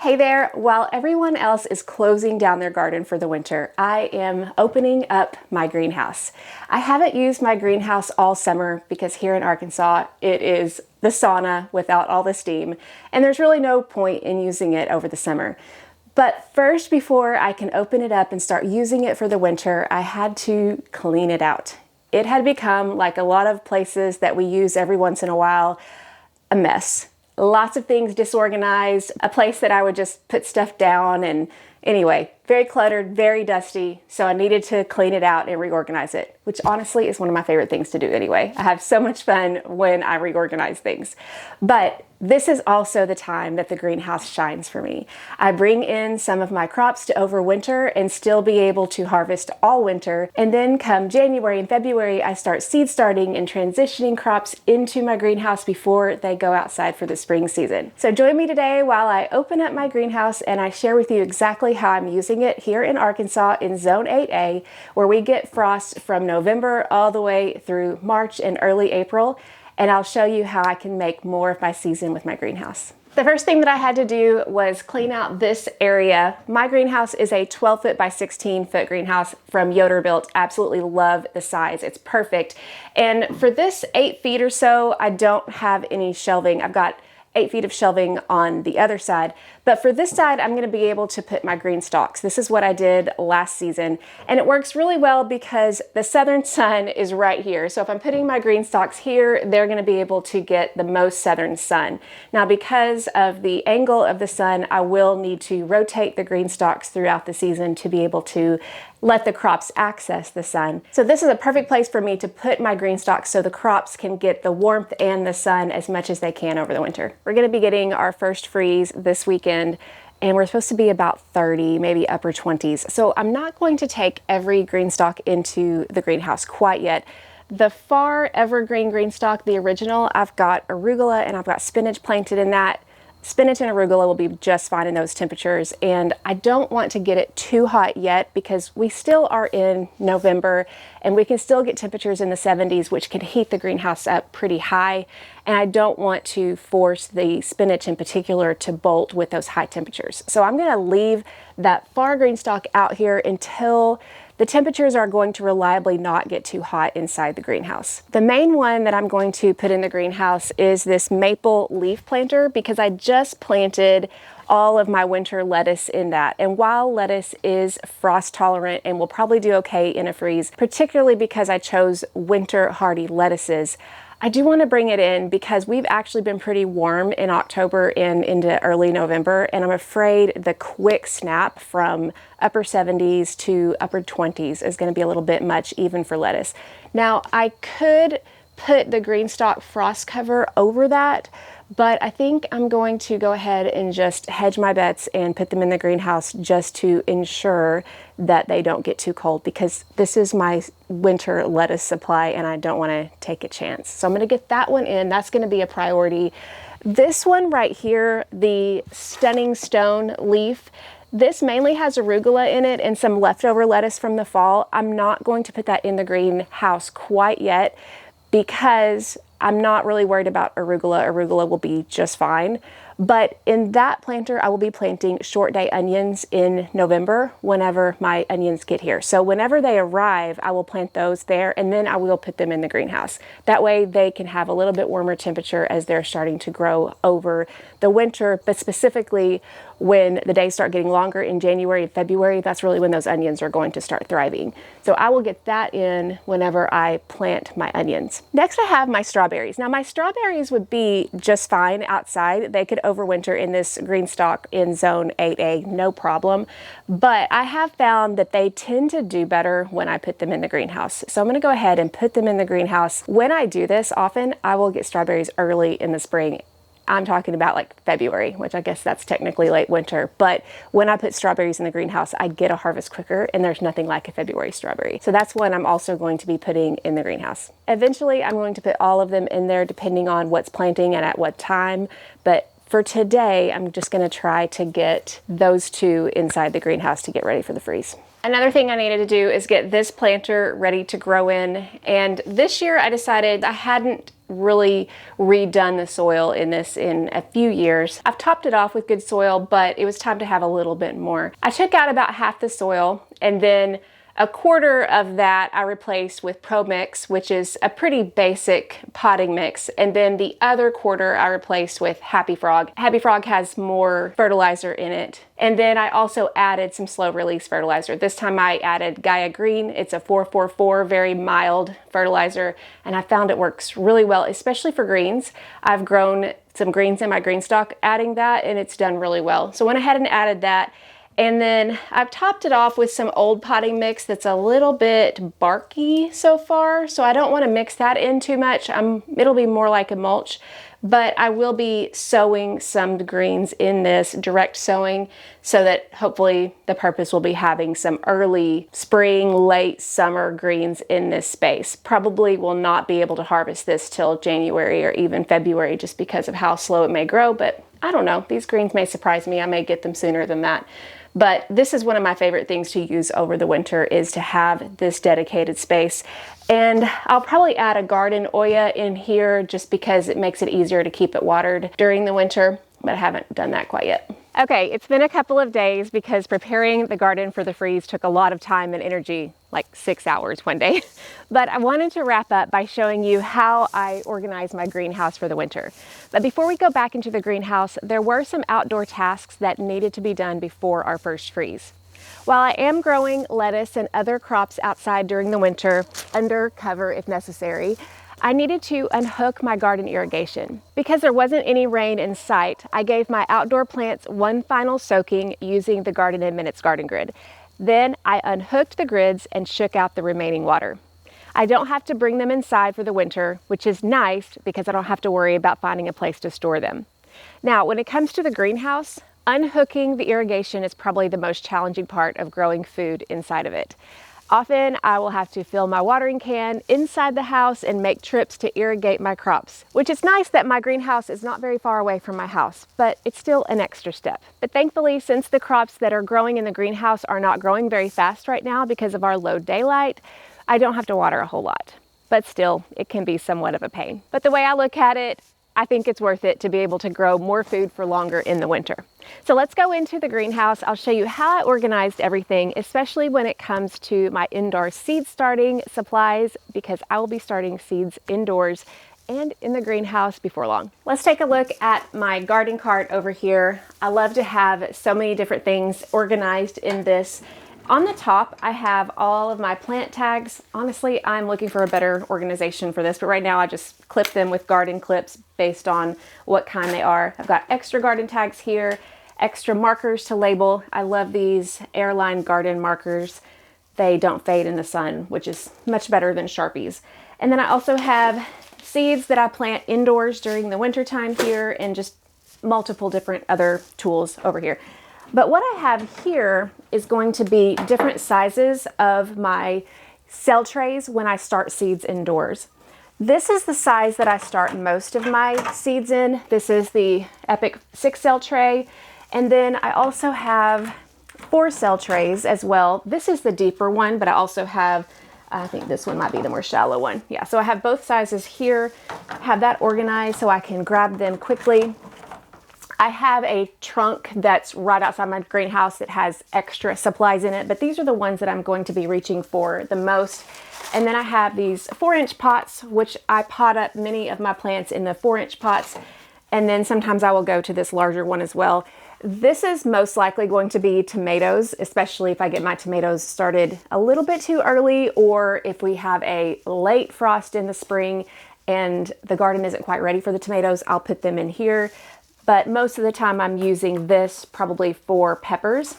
Hey there, while everyone else is closing down their garden for the winter, I am opening up my greenhouse. I haven't used my greenhouse all summer because here in Arkansas, it is the sauna without all the steam, and there's really no point in using it over the summer. But first, before I can open it up and start using it for the winter, I had to clean it out. It had become, like a lot of places that we use every once in a while, a mess. Lots of things disorganized, a place that I would just put stuff down, and anyway, very cluttered, very dusty, so I needed to clean it out and reorganize it, which honestly is one of my favorite things to do anyway. I have so much fun when I reorganize things. But this is also the time that the greenhouse shines for me. I bring in some of my crops to overwinter and still be able to harvest all winter. And then come January and February, I start seed starting and transitioning crops into my greenhouse before they go outside for the spring season. So join me today while I open up my greenhouse and I share with you exactly how I'm using it here in Arkansas in Zone 8A, where we get frost from November all the way through March and early April. And I'll show you how I can make more of my season with my greenhouse. The first thing that I had to do was clean out this area. My greenhouse is a 12 foot by 16 foot greenhouse from Yoder Built. Absolutely love the size. It's perfect. And for this 8 feet or so, I don't have any shelving. I've got 8 feet of shelving on the other side. But for this side, I'm going to be able to put my green stalks. This is what I did last season. And it works really well because the southern sun is right here. So if I'm putting my green stalks here, they're going to be able to get the most southern sun. Now, because of the angle of the sun, I will need to rotate the green stalks throughout the season to be able to let the crops access the sun. So this is a perfect place for me to put my green stalks so the crops can get the warmth and the sun as much as they can over the winter. We're going to be getting our first freeze this weekend, and we're supposed to be about 30, maybe upper 20s. So I'm not going to take every green stalk into the greenhouse quite yet. The far evergreen green stalk, the original, I've got arugula and I've got spinach planted in that. Spinach and arugula will be just fine in those temperatures, and I don't want to get it too hot yet because we still are in November and we can still get temperatures in the 70s, which can heat the greenhouse up pretty high, and I don't want to force the spinach in particular to bolt with those high temperatures. So I'm going to leave that far green stalk out here until the temperatures are going to reliably not get too hot inside the greenhouse. The main one that I'm going to put in the greenhouse is this maple leaf planter because I just planted all of my winter lettuce in that. And while lettuce is frost tolerant and will probably do okay in a freeze, particularly because I chose winter hardy lettuces, I do want to bring it in because we've actually been pretty warm in October and into early November, and I'm afraid the quick snap from upper 70s to upper 20s is going to be a little bit much even for lettuce. Now, I could put the green stalk frost cover over that, but I think I'm going to go ahead and just hedge my bets and put them in the greenhouse just to ensure that they don't get too cold, because this is my winter lettuce supply and I don't want to take a chance. So I'm going to get that one in. That's going to be a priority. This one right here, the Stunning Stone leaf, this mainly has arugula in it and some leftover lettuce from the fall. I'm not going to put that in the greenhouse quite yet because I'm not really worried about arugula. Arugula will be just fine. But in that planter, I will be planting short day onions in November whenever my onions get here. So whenever they arrive, I will plant those there and then I will put them in the greenhouse. That way they can have a little bit warmer temperature as they're starting to grow over the winter, but specifically when the days start getting longer in January and February, that's really when those onions are going to start thriving. So I will get that in whenever I plant my onions. Next, I have my strawberries. Now, my strawberries would be just fine outside. They could overwinter in this green stalk in Zone 8A, no problem. But I have found that they tend to do better when I put them in the greenhouse. So I'm going to go ahead and put them in the greenhouse. When I do this, often I will get strawberries early in the spring. I'm talking about like February, which I guess that's technically late winter. But when I put strawberries in the greenhouse, I get a harvest quicker, and there's nothing like a February strawberry. So that's one I'm also going to be putting in the greenhouse. Eventually, I'm going to put all of them in there depending on what's planting and at what time. But for today, I'm just going to try to get those two inside the greenhouse to get ready for the freeze. Another thing I needed to do is get this planter ready to grow in. And this year I decided I hadn't really redone the soil in this in a few years. I've topped it off with good soil, but it was time to have a little bit more. I took out about half the soil, and then a quarter of that I replaced with Pro Mix, which is a pretty basic potting mix. And then the other quarter I replaced with Happy Frog. Happy Frog has more fertilizer in it. And then I also added some slow release fertilizer. This time I added Gaia Green. It's a 444, very mild fertilizer. And I found it works really well, especially for greens. I've grown some greens in my green stock adding that, and it's done really well. So I went ahead and added that. And then I've topped it off with some old potting mix that's a little bit barky so far, so I don't want to mix that in too much. It'll be more like a mulch, but I will be sowing some greens in this, direct sowing, so that hopefully the purpose will be having some early spring, late summer greens in this space. Probably will not be able to harvest this till January or even February just because of how slow it may grow, but I don't know. These greens may surprise me. I may get them sooner than that. But this is one of my favorite things to use over the winter, is to have this dedicated space. And I'll probably add a garden Oya in here just because it makes it easier to keep it watered during the winter, but I haven't done that quite yet. Okay, it's been a couple of days because preparing the garden for the freeze took a lot of time and energy, like 6 hours one day. But I wanted to wrap up by showing you how I organize my greenhouse for the winter. But before we go back into the greenhouse, there were some outdoor tasks that needed to be done before our first freeze. While I am growing lettuce and other crops outside during the winter, under cover if necessary, I needed to unhook my garden irrigation. Because there wasn't any rain in sight, I gave my outdoor plants one final soaking using the Garden in Minutes garden grid. Then I unhooked the grids and shook out the remaining water. I don't have to bring them inside for the winter, which is nice because I don't have to worry about finding a place to store them. Now, when it comes to the greenhouse, unhooking the irrigation is probably the most challenging part of growing food inside of it. Often I will have to fill my watering can inside the house and make trips to irrigate my crops, which is nice that my greenhouse is not very far away from my house, but it's still an extra step. But thankfully, since the crops that are growing in the greenhouse are not growing very fast right now because of our low daylight, I don't have to water a whole lot. But still, it can be somewhat of a pain. But the way I look at it, I think it's worth it to be able to grow more food for longer in the winter. So let's go into the greenhouse. I'll show you how I organized everything, especially when it comes to my indoor seed starting supplies, because I will be starting seeds indoors and in the greenhouse before long. Let's take a look at my garden cart over here. I love to have so many different things organized in this. On the top, I have all of my plant tags. Honestly, I'm looking for a better organization for this, but right now I just clip them with garden clips based on what kind they are. I've got extra garden tags here, extra markers to label. I love these Airline garden markers. They don't fade in the sun, which is much better than Sharpies. And then I also have seeds that I plant indoors during the winter time here, and just multiple different other tools over here. But what I have here is going to be different sizes of my cell trays when I start seeds indoors. This is the size that I start most of my seeds in. This is the Epic 6-cell tray. And then I also have 4-cell trays as well. This is the deeper one, but I also have, I think this one might be the more shallow one. Yeah, so I have both sizes here, have that organized so I can grab them quickly. I have a trunk that's right outside my greenhouse that has extra supplies in it, but these are the ones that I'm going to be reaching for the most. And then I have these 4-inch pots, which I pot up many of my plants in the 4-inch pots. And then sometimes I will go to this larger one as well. This is most likely going to be tomatoes, especially if I get my tomatoes started a little bit too early, or if we have a late frost in the spring and the garden isn't quite ready for the tomatoes, I'll put them in here. But most of the time I'm using this probably for peppers.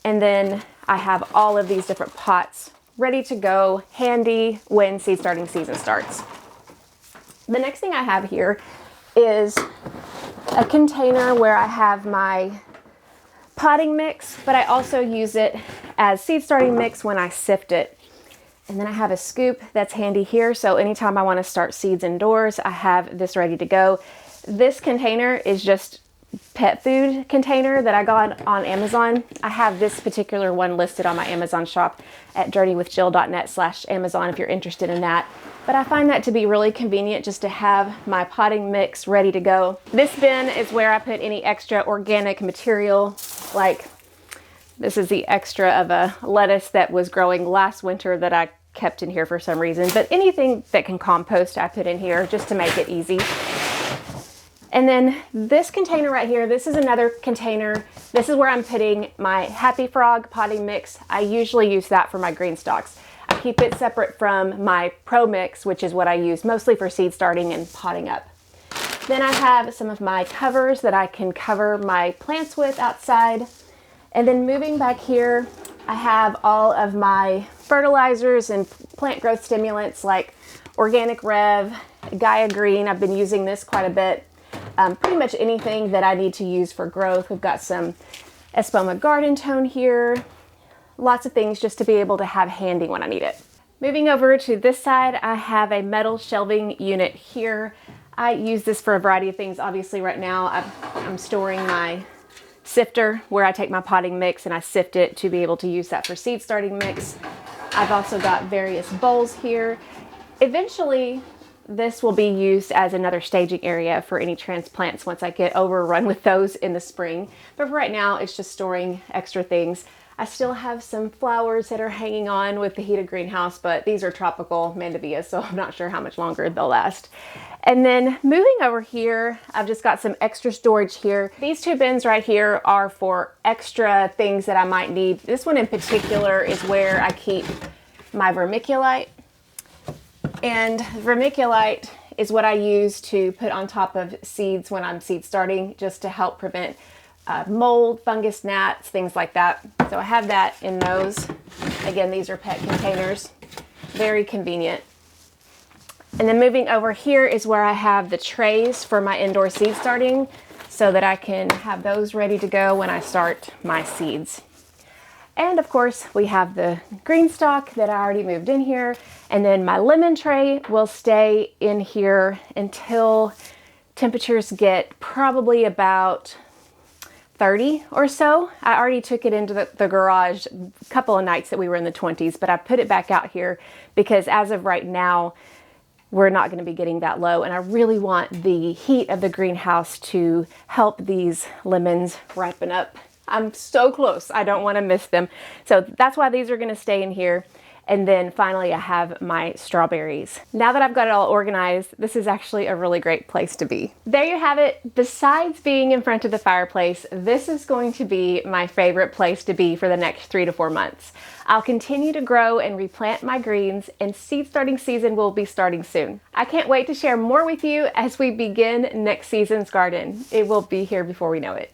And then I have all of these different pots ready to go, handy when seed starting season starts. The next thing I have here is a container where I have my potting mix, but I also use it as seed starting mix when I sift it. And then I have a scoop that's handy here. So anytime I want to start seeds indoors, I have this ready to go. This container is just pet food container that I got on Amazon. I have this particular one listed on my Amazon shop at journeywithjill.net/Amazon if you're interested in that. But I find that to be really convenient just to have my potting mix ready to go. This bin is where I put any extra organic material, like this is the extra of a lettuce that was growing last winter that I kept in here for some reason. But anything that can compost I put in here just to make it easy. And then this container right here, this is another container. This is where I'm putting my Happy Frog potting mix. I usually use that for my green stalks. I keep it separate from my Pro Mix, which is what I use mostly for seed starting and potting up. Then I have some of my covers that I can cover my plants with outside. And then moving back here, I have all of my fertilizers and plant growth stimulants like Organic Rev, Gaia Green. I've been using this quite a bit. Pretty much anything that I need to use for growth. We've got some Espoma Garden Tone here. Lots of things just to be able to have handy when I need it. Moving over to this side, I have a metal shelving unit here. I use this for a variety of things. Obviously right now I'm storing my sifter where I take my potting mix and I sift it to be able to use that for seed starting mix. I've also got various bowls here. Eventually, this will be used as another staging area for any transplants once I get overrun with those in the spring. But for right now, it's just storing extra things. I still have some flowers that are hanging on with the heated greenhouse, but these are tropical mandavillas, so I'm not sure how much longer they'll last. And then moving over here, I've just got some extra storage here. These two bins right here are for extra things that I might need. This one in particular is where I keep my vermiculite. And vermiculite is what I use to put on top of seeds when I'm seed starting, just to help prevent mold, fungus, gnats, things like that. So I have that in those. Again, these are pet containers. Very convenient. And then moving over here is where I have the trays for my indoor seed starting so that I can have those ready to go when I start my seeds. And of course, we have the green stalk that I already moved in here. And then my lemon tray will stay in here until temperatures get probably about 30 or so. I already took it into the garage a couple of nights that we were in the 20s, but I put it back out here because as of right now, we're not going to be getting that low. And I really want the heat of the greenhouse to help these lemons ripen up. I'm so close. I don't want to miss them. So that's why these are going to stay in here. And then finally, I have my strawberries. Now that I've got it all organized, this is actually a really great place to be. There you have it. Besides being in front of the fireplace, this is going to be my favorite place to be for the next 3 to 4 months. I'll continue to grow and replant my greens, and seed starting season will be starting soon. I can't wait to share more with you as we begin next season's garden. It will be here before we know it.